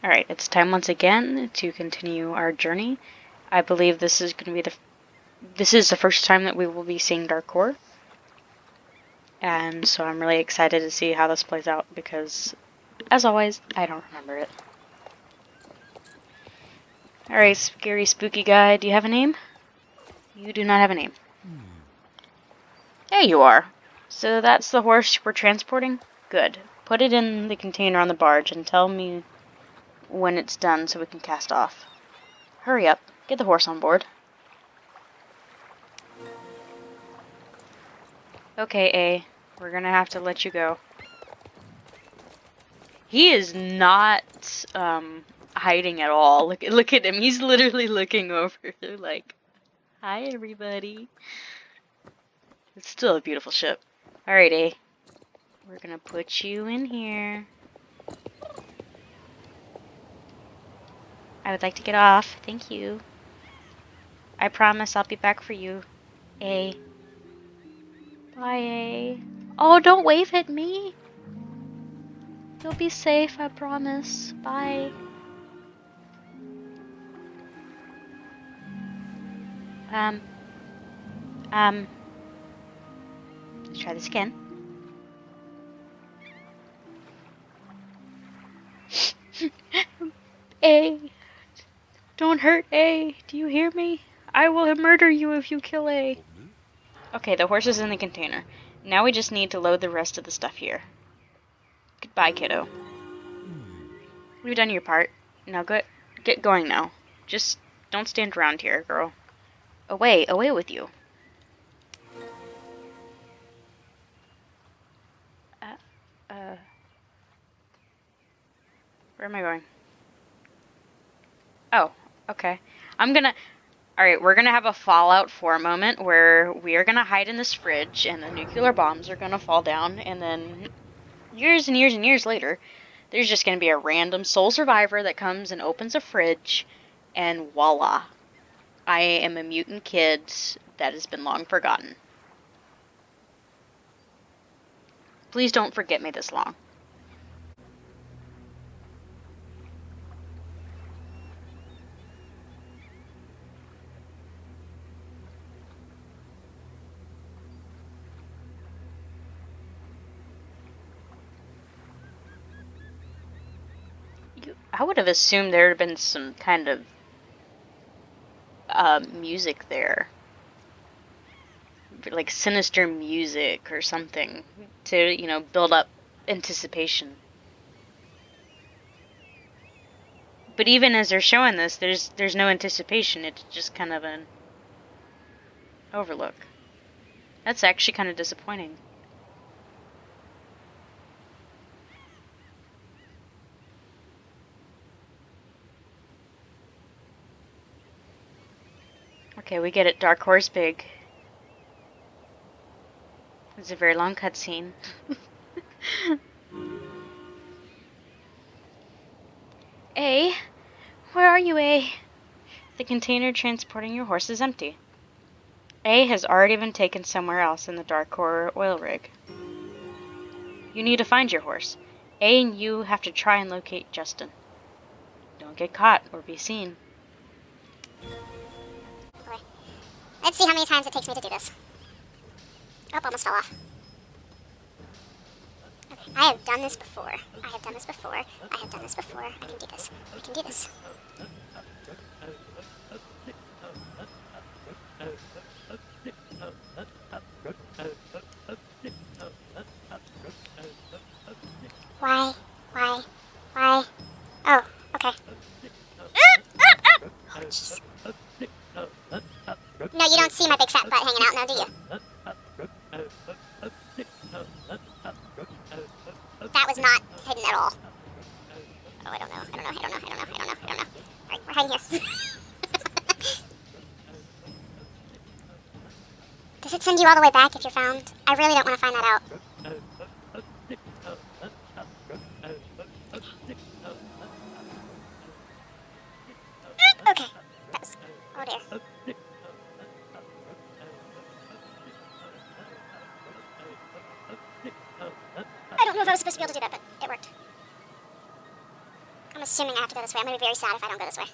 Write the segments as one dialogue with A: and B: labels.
A: Alright, it's time once again to continue our journey. I believe this is going to be this is the first time that we will be seeing Dark Core. And so I'm really excited to see how this plays out because, as always, I don't remember it. Alright, scary spooky guy, do you have a name? You do not have a name. There you are. So that's the horse we're transporting? Good. Put it in the container on the barge and tell me when it's done so we can cast off. Hurry up. Get the horse on board. Okay, A. We're gonna have to let you go. He is not hiding at all. Look at him. He's literally looking over like, "Hi everybody." It's still a beautiful ship. Alright, A. We're gonna put you in here. I would like to get off. Thank you. I promise I'll be back for you. A. Bye, A. Oh, don't wave at me. You'll be safe, I promise. Bye. Um, let's try this again. A. Don't hurt A. Do you hear me? I will murder you if you kill A. Okay, the horse is in the container. Now we just need to load the rest of the stuff here. Goodbye, kiddo. You've done your part. Now get going now. Just don't stand around here, girl. Away with you. Where am I going? Oh, okay. Alright, we're gonna have a Fallout 4 moment where we are gonna hide in this fridge and the nuclear bombs are gonna fall down, and then years and years and years later, there's just gonna be a random sole survivor that comes and opens a fridge, and voila. I am a mutant kid that has been long forgotten. Please don't forget me this long. I would have assumed there had been some kind of music there. Like sinister music or something to, build up anticipation. But even as they're showing this, there's no anticipation. It's just kind of an overlook. That's actually kind of disappointing. Okay, we get it. Dark Horse Big. It's a very long cutscene. A? Where are you, A? The container transporting your horse is empty. A has already been taken somewhere else in the Dark Core oil rig. You need to find your horse. A and you have to try and locate Justin. Don't get caught or be seen.
B: Okay. Let's see how many times it takes me to do this. Oh, almost fell off. Okay, I have done this before. I have done this before. I have done this before. I can do this. I can do this. Why? Why? Why? Oh, okay. Oh, jeez. No, you don't see my big fat butt hanging out now, do you? That was not hidden at all. Oh, I don't know. Alright, we're hiding here. Does it send you all the way back if you're found? I really don't want to find that out. Okay. That was... Oh, dear. I don't know if I was supposed to be able to do that, but it worked. I'm assuming I have to go this way. I'm gonna be very sad if I don't go this way.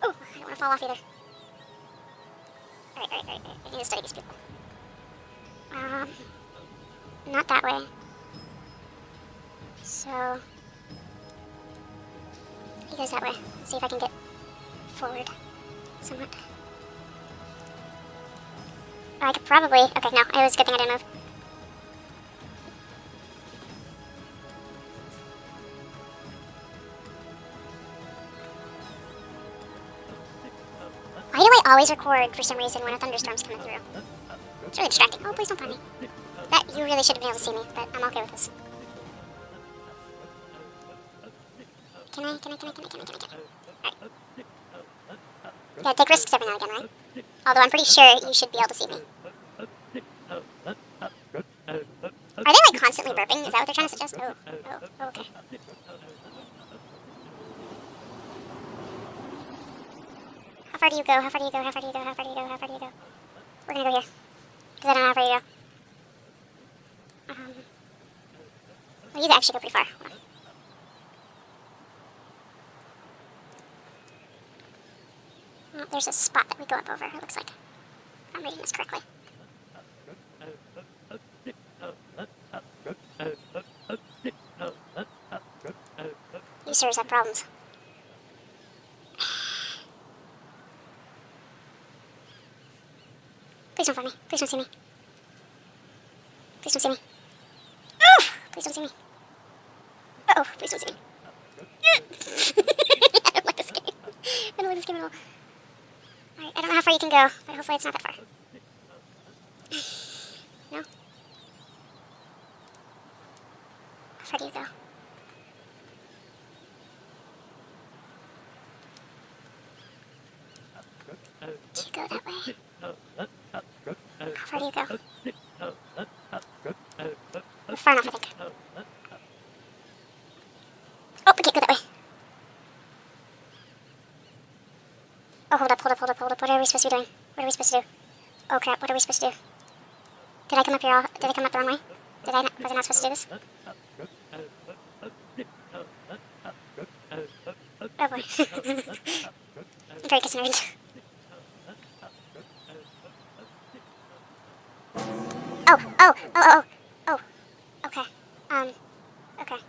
B: Oh, I don't want to fall off either. Alright. I need to study these people. Not that way. So, he goes that way. Let's see if I can get forward somewhat. Oh, I could probably... Okay, no, it was a good thing I didn't move. Why do I always record for some reason when a thunderstorm's coming through? It's really distracting. Oh, please don't find me. That, you really should have been able to see me, but I'm okay with this. Can I? Alright. You gotta take risks every now and again, right? Although I'm pretty sure you should be able to see me. Are they, like, constantly burping? Is that what they're trying to suggest? Oh, okay. How far do you go? We're gonna go here. Because I don't know how far you go. Well, you actually go pretty far. Oh, there's a spot that we go up over, it looks like. If I'm reading this correctly. You sirs have problems. Please don't find me. Please don't see me. Please don't see me. Oh! Please don't see me. Uh-oh, please don't see me. I don't like this game. I don't like this game at all. Alright, I don't know how far you can go, but hopefully it's not that far. No? How far do you go? Do you go that way? How far do you go? We're far enough, I think. Oh, we can't go that way. Oh, hold up. What are we supposed to be doing? What are we supposed to do? Oh crap, what are we supposed to do? Did I come up here did I come up the wrong way? Was I not supposed to do this? Oh boy. I'm very concerned. Oh. Okay. Okay.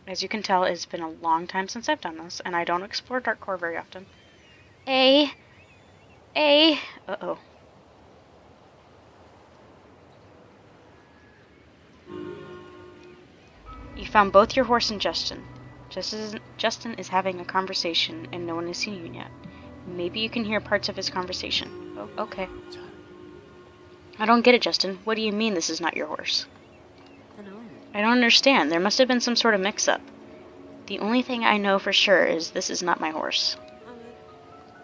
A: As you can tell, it's been a long time since I've done this, and I don't explore dark core very often. Uh-oh. You found both your horse and Justin. Justin is having a conversation, and no one has seen you yet. Maybe you can hear parts of his conversation. Oh, okay. I don't get it, Justin. What do you mean this is not your horse? I don't understand. There must have been some sort of mix-up. The only thing I know for sure is this is not my horse.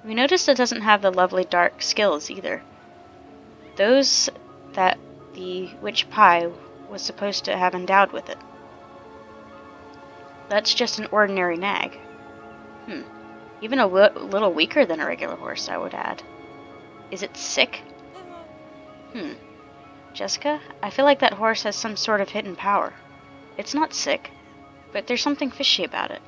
A: We noticed it doesn't have the lovely dark skills either. Those that the witch pie was supposed to have endowed with it. That's just an ordinary nag. Even a little weaker than a regular horse, I would add. Is it sick? Jessica, I feel like that horse has some sort of hidden power. It's not sick, but there's something fishy about it.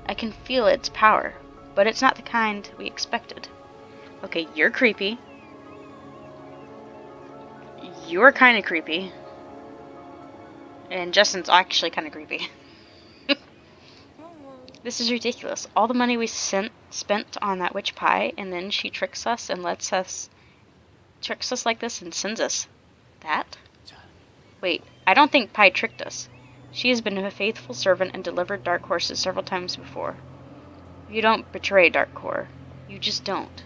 A: I can feel its power, but it's not the kind we expected. Okay, you're creepy. You're kind of creepy. And Justin's actually kind of creepy. This is ridiculous. All the money we spent on that witch pie, and then she tricks us like this and sends us that? Wait, I don't think Pie tricked us. She has been a faithful servant and delivered dark horses several times before. You don't betray Dark Core. You just don't.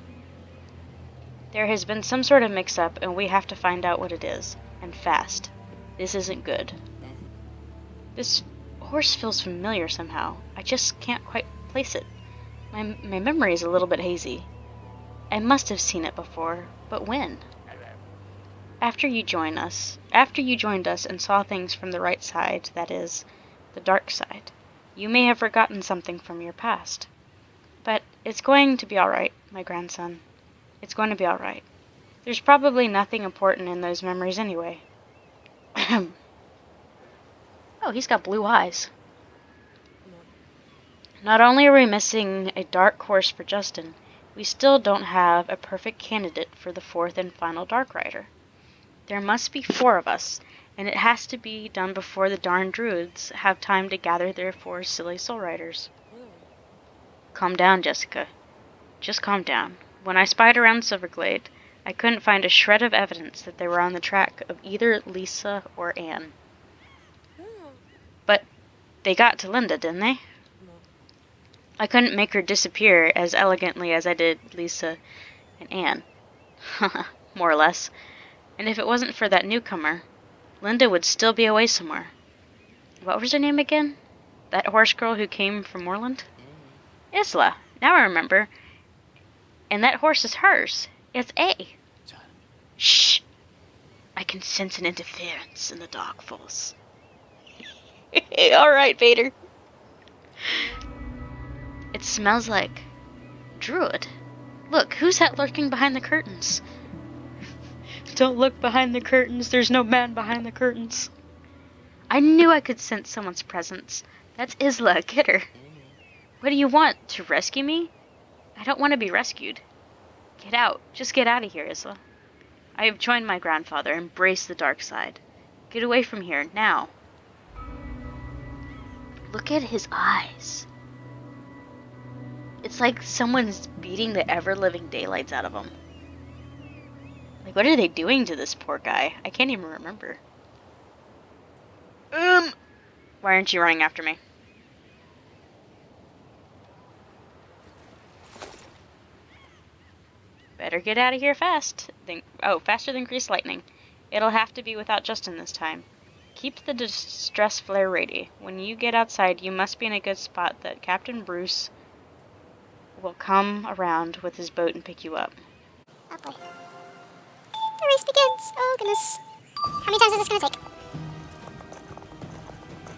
A: There has been some sort of mix-up, and we have to find out what it is. And fast. This isn't good. This horse feels familiar somehow. I just can't quite place it. My memory is a little bit hazy. I must have seen it before, but when? After you joined us and saw things from the right side, that is, the dark side, you may have forgotten something from your past. But it's going to be alright, my grandson. It's going to be alright. There's probably nothing important in those memories anyway. Oh, he's got blue eyes. Not only are we missing a dark horse for Justin, we still don't have a perfect candidate for the fourth and final Dark Rider. There must be 4 of us, and it has to be done before the darn druids have time to gather their 4 silly soul riders. Calm down, Jessica. Just calm down. When I spied around Silverglade, I couldn't find a shred of evidence that they were on the track of either Lisa or Anne. But they got to Linda, didn't they? I couldn't make her disappear as elegantly as I did Lisa and Anne. More or less. And if it wasn't for that newcomer, Linda would still be away somewhere. What was her name again? That horse girl who came from Moorland? Isla. Now I remember. And that horse is hers. It's A. Shh. I can sense an interference in the dark force. Alright, Vader. It smells like Druid. Look, who's that lurking behind the curtains? Don't look behind the curtains. There's no man behind the curtains. I knew I could sense someone's presence. That's Isla. Get her. What do you want? To rescue me? I don't want to be rescued. Get out. Just get out of here, Isla. I have joined my grandfather. Embrace the dark side. Get away from here, now. Look at his eyes. It's like someone's beating the ever-living daylights out of him. Like, what are they doing to this poor guy? I can't even remember. Why aren't you running after me? Better get out of here fast. Faster than greased lightning. It'll have to be without Justin this time. Keep the distress flare ready. When you get outside, you must be in a good spot that Captain Bruce will come around with his boat and pick you up.
B: Oh boy. The race begins. Oh goodness. How many times is this gonna take?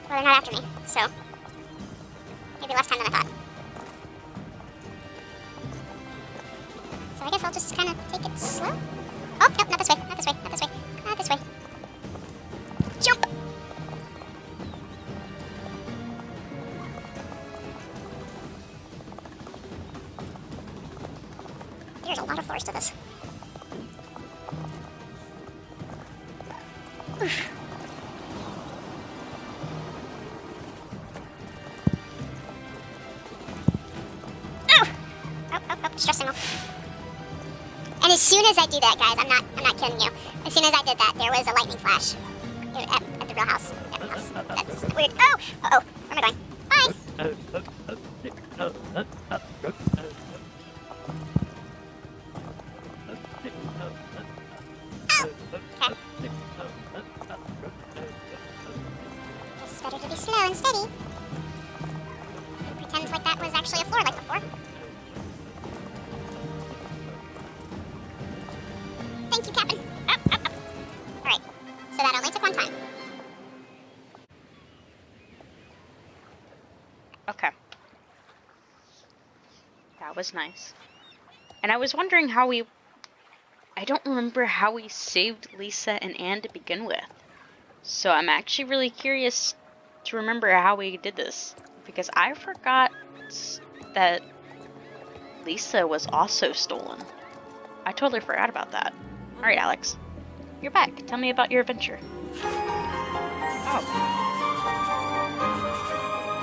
B: Well, they're not after me, so maybe less time than I thought. So I guess I'll just kind of take it slow. Oh, nope, not this way, not this way, not this way, not this way. Jump! There's a lot of floors to this. Oof. Stressing them. And as soon as I do that, guys, I'm not kidding you. As soon as I did that, there was a lightning flash at the real house. At my house. That's weird. Oh! Uh-oh. Where am I going? Bye! Oh! Okay. Guess it's better to be slow and steady. And pretend like that was actually a floor like before. Thank you, Captain. Up, up, up. Alright, so that only took one time.
A: Okay. That was nice. And I was wondering how I don't remember how we saved Lisa and Anne to begin with. So I'm actually really curious to remember how we did this. Because I forgot that Lisa was also stolen. I totally forgot about that. Alright, Alex. You're back. Tell me about your adventure. Oh.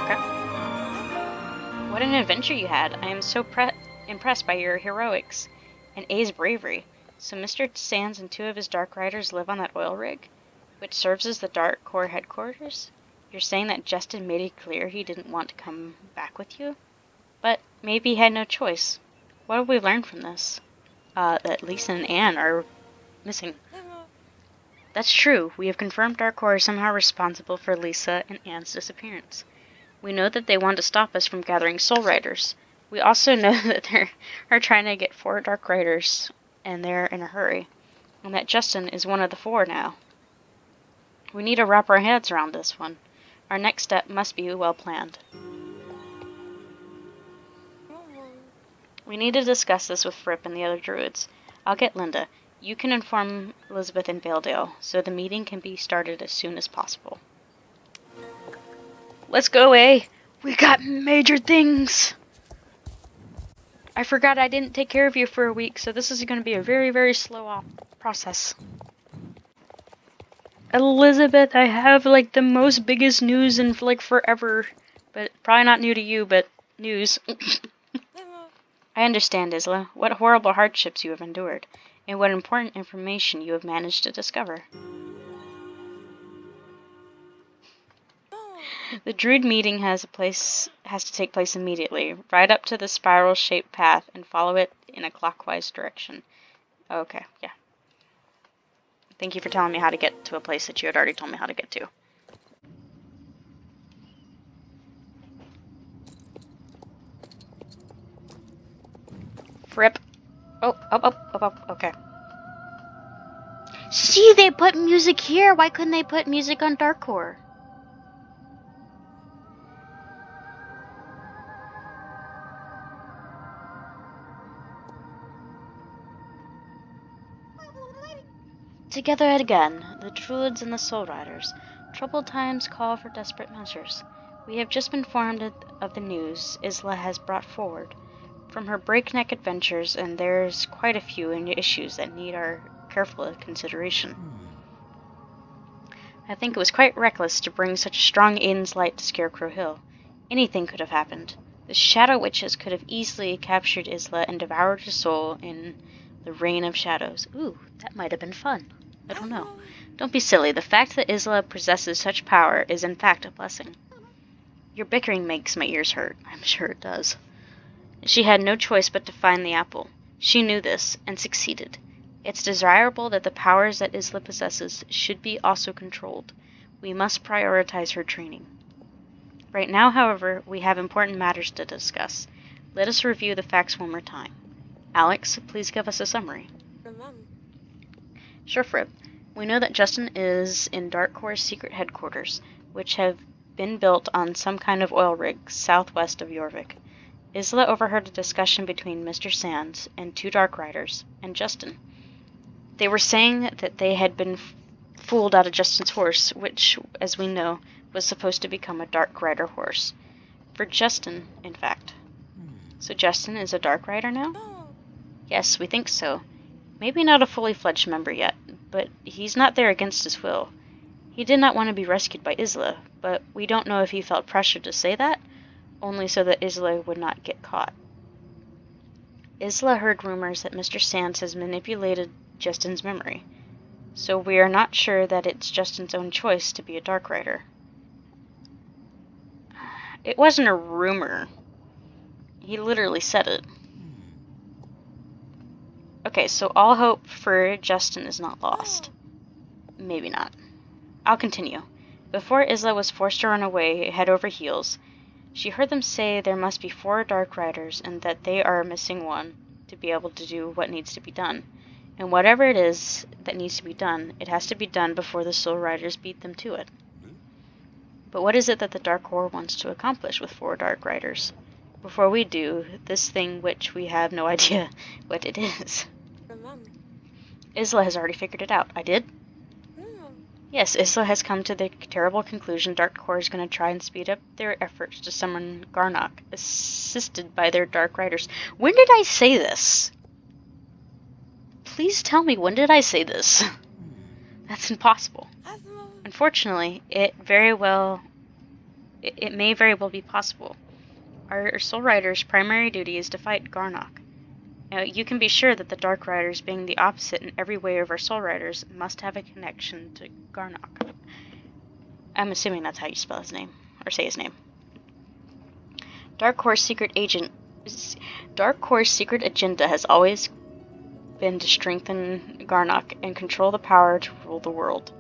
A: Okay. What an adventure you had. I am so impressed by your heroics and A's bravery. So Mr. Sands and 2 of his Dark Riders live on that oil rig, which serves as the Dark Corps headquarters? You're saying that Justin made it clear he didn't want to come back with you? But maybe he had no choice. What have we learned from this? That Lisa and Anne are missing. That's true. We have confirmed Dark Corps is somehow responsible for Lisa and Anne's disappearance. We know that they want to stop us from gathering Soul Riders. We also know that they are trying to get 4 Dark Riders, and they're in a hurry. And that Justin is one of the 4 now. We need to wrap our heads around this one. Our next step must be well planned. We need to discuss this with Fripp and the other druids. I'll get Linda. You can inform Elizabeth and Valedale, so the meeting can be started as soon as possible. Let's go, eh? We got major things! I forgot I didn't take care of you for a week, so this is going to be a very, very slow process. Elizabeth, I have like the most biggest news in like forever. But probably not new to you, but news. I understand, Isla, what horrible hardships you have endured, and what important information you have managed to discover. The Druid meeting has to take place immediately. Ride up to the spiral-shaped path and follow it in a clockwise direction. Okay, yeah. Thank you for telling me how to get to a place that you had already told me how to get to. Fripp. Oh, up, okay. See, they put music here. Why couldn't they put music on Darkcore? Together again, the Druids and the Soul Riders. Troubled times call for desperate measures. We have just been informed of the news Isla has brought forward. From her breakneck adventures, and there's quite a few issues that need our careful consideration. I think it was quite reckless to bring such a strong Aiden's light to Scarecrow Hill. Anything could have happened. The Shadow Witches could have easily captured Isla and devoured her soul in the Rain of Shadows. Ooh, that might have been fun. I don't know. Don't be silly. The fact that Isla possesses such power is in fact a blessing. Your bickering makes my ears hurt. I'm sure it does. She had no choice but to find the apple. She knew this, and succeeded. It's desirable that the powers that Isla possesses should be also controlled. We must prioritize her training. Right now, however, we have important matters to discuss. Let us review the facts one more time. Alex, please give us a summary. Sure, Fripp. We know that Justin is in Darkcore's secret headquarters, which have been built on some kind of oil rig southwest of Jorvik. Isla overheard a discussion between Mr. Sands and two Dark Riders and Justin. They were saying that they had been fooled out of Justin's horse, which, as we know, was supposed to become a Dark Rider horse. For Justin, in fact. So Justin is a Dark Rider now? Yes, we think so. Maybe not a fully fledged member yet, but he's not there against his will. He did not want to be rescued by Isla, but we don't know if he felt pressured to say that, only so that Isla would not get caught. Isla heard rumors that Mr. Sands has manipulated Justin's memory, so we are not sure that it's Justin's own choice to be a Dark Rider. It wasn't a rumor. He literally said it. Okay, so all hope for Justin is not lost. Maybe not. I'll continue. Before Isla was forced to run away head over heels, she heard them say there must be 4 Dark Riders and that they are missing one to be able to do what needs to be done. And whatever it is that needs to be done, it has to be done before the Soul Riders beat them to it. But what is it that the Dark Corps wants to accomplish with 4 Dark Riders? Before we do, this thing which we have no idea what it is. Isla has already figured it out. I did? Yes, Isla has come to the terrible conclusion Dark Corps is going to try and speed up their efforts to summon Garnock, assisted by their Dark Riders. When did I say this? Please tell me, when did I say this? That's impossible. Unfortunately, it may very well be possible. Our Soul Rider's primary duty is to fight Garnock. Now, you can be sure that the Dark Riders, being the opposite in every way of our Soul Riders, must have a connection to Garnock. I'm assuming that's how you spell his name, or say his name. Dark Corps' secret agenda has always been to strengthen Garnock and control the power to rule the world.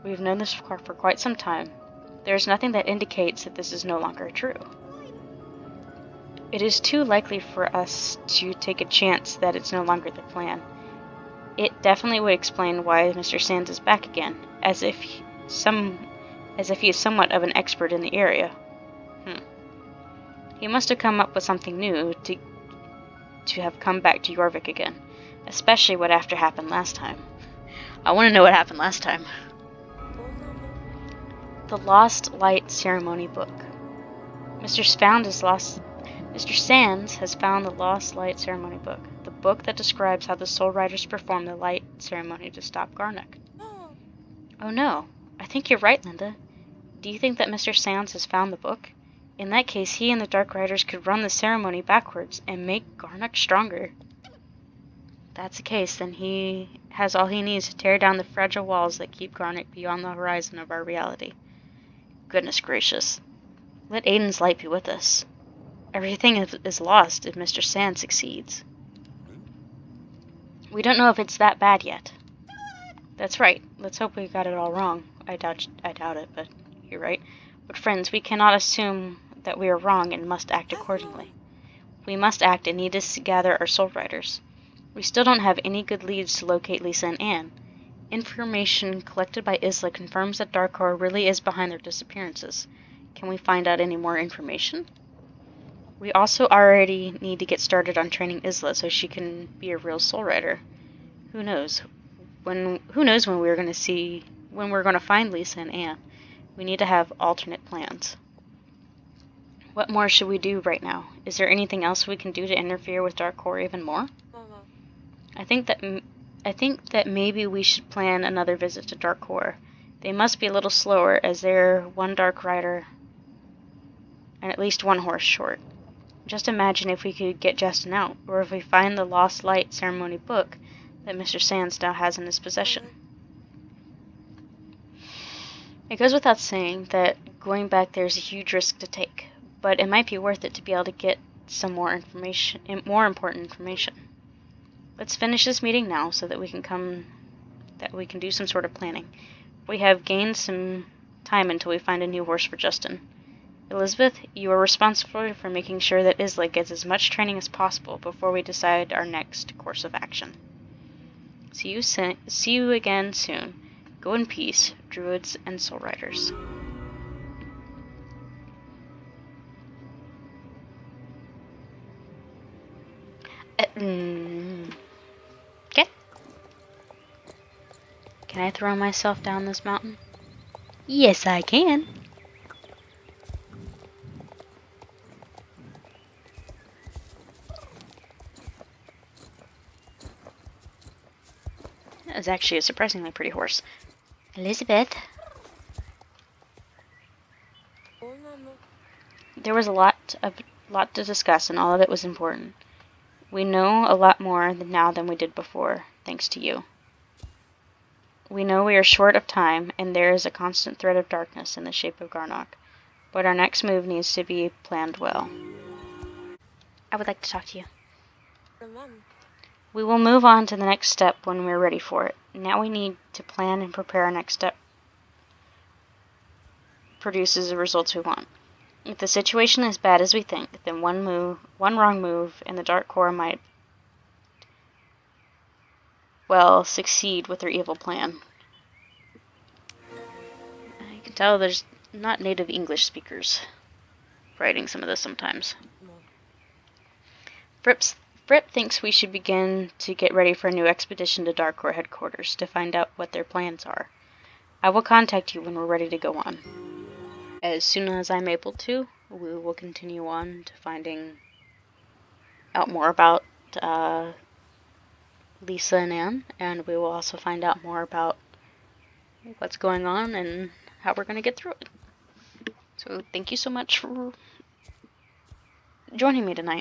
A: We've known this for quite some time. There is nothing that indicates that this is no longer true. It is too likely for us to take a chance that it's no longer the plan. It definitely would explain why Mr. Sands is back again, as if he is somewhat of an expert in the area. He must have come up with something new to have come back to Jorvik again. Especially what after happened last time. I want to know what happened last time. The Lost Light Ceremony Book. Mr. Sands has found the Lost Light Ceremony Book, the book that describes how the Soul Riders perform the light ceremony to stop Garnock. Oh no, I think you're right, Linda. Do you think that Mr. Sands has found the book? In that case, he and the Dark Riders could run the ceremony backwards and make Garnock stronger. If that's the case, then he has all he needs to tear down the fragile walls that keep Garnock beyond the horizon of our reality. Goodness gracious. Let Aiden's light be with us. Everything is lost if Mr. Sand succeeds. We don't know if it's that bad yet. That's right. Let's hope we got it all wrong. I doubt it, but you're right. But friends, we cannot assume that we are wrong and must act accordingly. We must act and need to gather our Soul Riders. We still don't have any good leads to locate Lisa and Anne. Information collected by Isla confirms that Darkor really is behind their disappearances. Can we find out any more information? We also already need to get started on training Isla so she can be a real Soul Rider. Who knows? When we're going to find Lisa and Anne. We need to have alternate plans. What more should we do right now? Is there anything else we can do to interfere with Darkor even more? I think that maybe we should plan another visit to Darkor. They must be a little slower, as they're one Dark Rider and at least one horse short. Just imagine if we could get Justin out, or if we find the Lost Light Ceremony book that Mr. Sands now has in his possession. It goes without saying that going back there is a huge risk to take, but it might be worth it to be able to get some more important information. Let's finish this meeting now so that we can do some sort of planning. We have gained some time until we find a new horse for Justin. Elizabeth, you are responsible for making sure that Isla gets as much training as possible before we decide our next course of action. See you again soon. Go in peace, Druids and Soul Riders. Okay. Can I throw myself down this mountain? Yes, I can. That is actually a surprisingly pretty horse. Elizabeth. There was a lot to discuss, and all of it was important. We know a lot more now than we did before, thanks to you. We know we are short of time, and there is a constant threat of darkness in the shape of Garnock, but our next move needs to be planned well. I would like to talk to you. We will move on to the next step when we're ready for it. Now we need to plan and prepare our next step produces the results we want. If the situation is bad as we think, then one wrong move, and the Dark Core might, succeed with their evil plan. I can tell there's not native English speakers writing some of this sometimes. Fripp thinks we should begin to get ready for a new expedition to Dark Core headquarters to find out what their plans are. I will contact you when we're ready to go on. As soon as I'm able to, we will continue on to finding out more about Lisa and Anne, and we will also find out more about what's going on and how we're going to get through it. So thank you so much for joining me tonight.